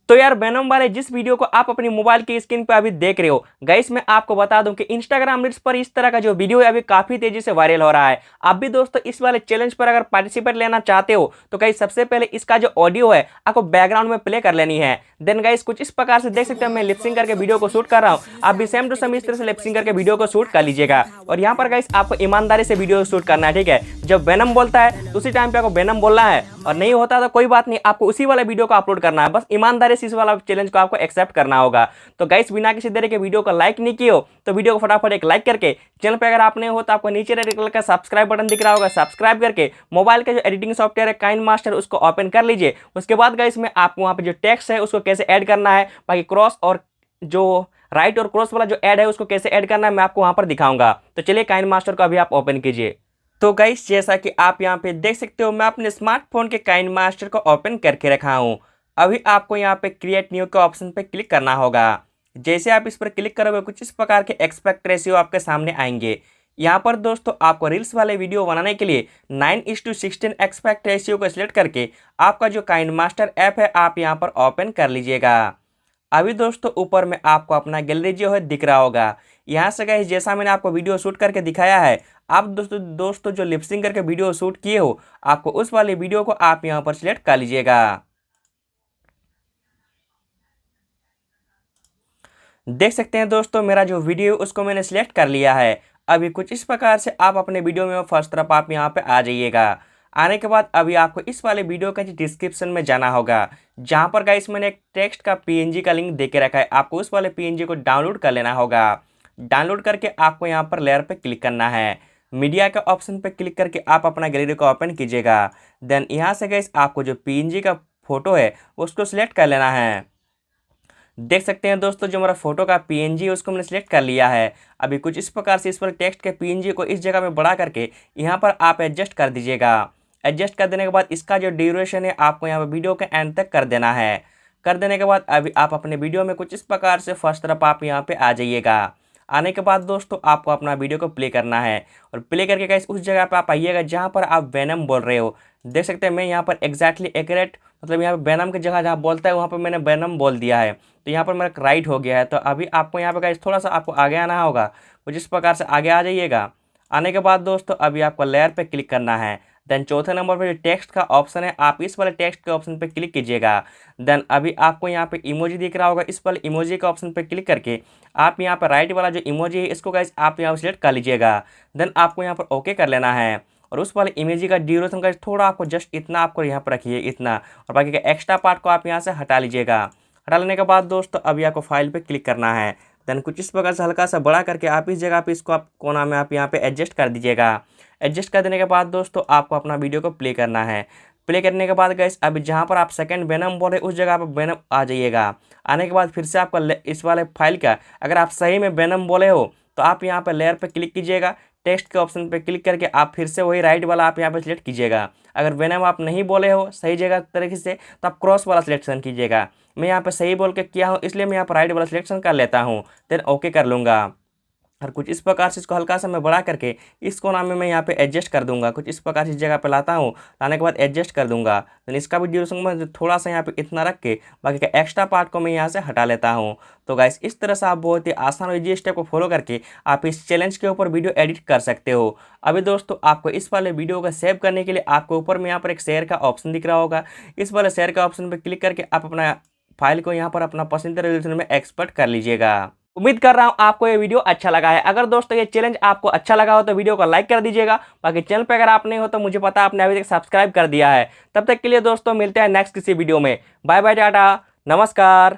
तो यार वेनम वाले जिस वीडियो को आप अपनी मोबाइल की स्क्रीन पे अभी देख रहे हो गाइस, मैं आपको बता दूं कि इंस्टाग्राम रील्स पर इस तरह का जो वीडियो है अभी काफी तेजी से वायरल हो रहा है। आप भी दोस्तों इस वाले चैलेंज पर अगर पार्टिसिपेट लेना चाहते हो तो गाइस सबसे पहले इसका जो ऑडियो है आपको बैकग्राउंड में प्ले कर लेनी है। देन गाइस कुछ इस प्रकार से देख सकते हो, मैं लिपसिंग करके वीडियो को शूट कर रहा हूँ। आप भी सेम टू सेम इस तरह से लिपसिंग करके वीडियो को शूट कर लीजिएगा। और यहाँ पर गाइस आपको ईमानदारी से वीडियो शूट करना है, ठीक है। जब वेनम बोलता है तो उसी टाइम पे आपको वेनम बोलना है, और नहीं होता तो कोई बात नहीं, आपको उसी वाले वीडियो को अपलोड करना है। बस ईमानदारी से इस वाला चैलेंज को आपको एक्सेप्ट करना होगा। तो गाइस बिना किसी तरह के वीडियो को लाइक नहीं किए हो तो वीडियो को फटाफट एक लाइक करके, चैनल पे अगर आप नए हो तो आपको नीचे रेड कलर का सब्सक्राइब बटन दिख रहा होगा, सब्सक्राइब करके मोबाइल का जो एडिटिंग सॉफ्टवेयर है काइन मास्टर उसको ओपन कर लीजिए। उसके बाद गाइस मैं आपको वहाँ पे जो टेक्स्ट है उसको कैसे ऐड करना है, बाकी क्रॉस और जो राइट और क्रॉस वाला जो ऐड है उसको कैसे ऐड करना है मैं आपको वहाँ पर दिखाऊंगा। तो चलिए काइन मास्टर को अभी आप ओपन कीजिए। तो गाइस जैसा कि आप यहाँ पे देख सकते हो, मैं अपने स्मार्टफोन के काइन मास्टर को ओपन करके रखा हूँ। अभी आपको यहाँ पे क्रिएट न्यू के ऑप्शन पे क्लिक करना होगा। जैसे आप इस पर क्लिक करोगे कुछ इस प्रकार के एक्सपेक्ट रेशियो आपके सामने आएंगे। यहाँ पर दोस्तों आपको रील्स वाले वीडियो बनाने के लिए 9:16 एक्सपेक्ट रेशियो को सिलेक्ट करके आपका जो काइन मास्टर ऐप है आप यहाँ पर ओपन कर लीजिएगा। अभी दोस्तों ऊपर में आपको अपना गैलरी जो है दिख रहा होगा। यहाँ से गाइस जैसा मैंने आपको वीडियो शूट करके दिखाया है, आप दोस्तों जो लिपसिंग करके वीडियो शूट किए हो आपको उस वाले वीडियो को आप यहाँ पर सिलेक्ट कर लीजिएगा। देख सकते हैं दोस्तों मेरा जो वीडियो उसको मैंने सिलेक्ट कर लिया है। अभी कुछ इस प्रकार से आप अपने वीडियो में फर्स्ट तरफ आप यहाँ पे आ जाइएगा। आने के बाद अभी आपको इस वाले वीडियो का डिस्क्रिप्शन में जाना होगा, जहाँ पर गाइस मैंने एक टेक्स्ट का पीएनजी का लिंक दे के रखा है। आपको उस वाले पीएनजी को डाउनलोड कर लेना होगा। डाउनलोड करके आपको यहाँ पर लेयर पे क्लिक करना है। मीडिया के ऑप्शन पे क्लिक करके आप अपना गैलरी को ओपन कीजिएगा। देन यहाँ से गाइस आपको जो पीएनजी का फोटो है उसको सिलेक्ट कर लेना है। देख सकते हैं दोस्तों जो मेरा फोटो का पीएनजी है उसको मैंने सिलेक्ट कर लिया है। अभी कुछ इस प्रकार से इस पर टेक्स्ट के पीएनजी को इस जगह में बढ़ा करके यहाँ पर आप एडजस्ट कर दीजिएगा। एडजस्ट कर देने के बाद इसका जो ड्यूरेशन है आपको यहाँ पर वीडियो के एंड तक कर देना है। कर देने के बाद अभी आप अपने वीडियो में कुछ इस प्रकार से फर्स्ट तरफ आप यहाँ पे आ जाइएगा। आने के बाद दोस्तों आपको अपना वीडियो को प्ले करना है, और प्ले करके गाइस उस जगह पे आप आइएगा जहाँ पर आप वेनम बोल रहे हो। देख सकते हैं मैं यहाँ पर एग्जैक्टली एक्यूरेट मतलब यहाँ पे वेनम की जगह जहाँ बोलता है वहाँ पर मैंने वेनम बोल दिया है, तो यहाँ पर मेरा राइट हो गया है। तो अभी आपको यहाँ पे गाइस थोड़ा सा आपको आगे आना होगा, कुछ इस प्रकार से आगे आ जाइएगा। आने के बाद दोस्तों अभी आपको लेयर पे क्लिक करना है। देन चौथे नंबर पर जो टेक्स्ट का ऑप्शन है आप इस वाले टेक्स्ट के ऑप्शन पे क्लिक कीजिएगा। देन अभी आपको यहाँ पे इमोजी दिख रहा होगा, इस वाले इमोजी के ऑप्शन पे क्लिक करके आप यहाँ पर राइट वाला जो इमोजी है इसको गाइस आप यहाँ पर सिलेक्ट कर लीजिएगा। देन आपको यहाँ पर ओके कर लेना है, और उस वाले इमेजी का ड्यूरेशन का थोड़ा आपको जस्ट इतना आपको यहाँ पर रखिए इतना, और बाकी का एक्स्ट्रा पार्ट को आप यहाँ से हटा लीजिएगा। हटा लेने के बाद दोस्तों अभी आपको फाइल पे क्लिक करना है। देन कुछ इस प्रकार से हल्का सा बड़ा करके आप इस जगह पे इसको आप कोना में आप यहाँ पे एडजस्ट कर दीजिएगा। एडजस्ट कर देने के बाद दोस्तों आपको अपना वीडियो को प्ले करना है। प्ले करने के बाद गाइस अभी जहाँ पर आप सेकंड वेनम बोले उस जगह पर वेनम आ जाइएगा। आने के बाद फिर से आपका इस वाले फाइल का अगर आप सही में वेनम बोले हो तो आप यहाँ पर लेयर पर क्लिक कीजिएगा। टेक्स्ट के ऑप्शन पे क्लिक करके आप फिर से वही राइट वाला आप यहाँ पे सिलेक्ट कीजिएगा। अगर वेनम आप नहीं बोले हो सही जगह तरीके से तो आप क्रॉस वाला सिलेक्शन कीजिएगा। मैं यहाँ पे सही बोल के किया हूँ इसलिए मैं यहाँ पर राइट वाला सिलेक्शन कर लेता हूँ। देन ओके कर लूँगा, और कुछ इस प्रकार से इसको हल्का सा मैं बढ़ा करके इस कोना में मैं यहाँ पे एडजस्ट कर दूंगा। कुछ इस प्रकार से इस जगह पे लाता हूँ, लाने के बाद एडजस्ट कर दूंगा। देन इसका भी ड्यूरेशन में थोड़ा सा यहाँ पे इतना रख के बाकी का एक्स्ट्रा पार्ट को मैं यहाँ से हटा लेता हूँ। तो गाइस इस तरह से आप बहुत ही आसान और ईजी स्टेप को फॉलो करके आप इस चैलेंज के ऊपर वीडियो एडिट कर सकते हो। अभी दोस्तों आपको इस वाले वीडियो को सेव करने के लिए आपको ऊपर में यहाँ पर एक शेयर का ऑप्शन दिख रहा होगा। इस वाले शेयर का ऑप्शन पर क्लिक करके आप अपना फाइल को यहाँ पर अपना पसंदीदा रेजोल्यूशन में एक्सपोर्ट कर लीजिएगा। उम्मीद कर रहा हूं आपको ये वीडियो अच्छा लगा है। अगर दोस्तों ये चैलेंज आपको अच्छा लगा हो तो वीडियो को लाइक कर दीजिएगा। बाकी चैनल पे अगर आप नहीं हो तो मुझे पता है आपने अभी तक सब्सक्राइब कर दिया है। तब तक के लिए दोस्तों मिलते हैं नेक्स्ट किसी वीडियो में। बाय बाय, टाटा, नमस्कार।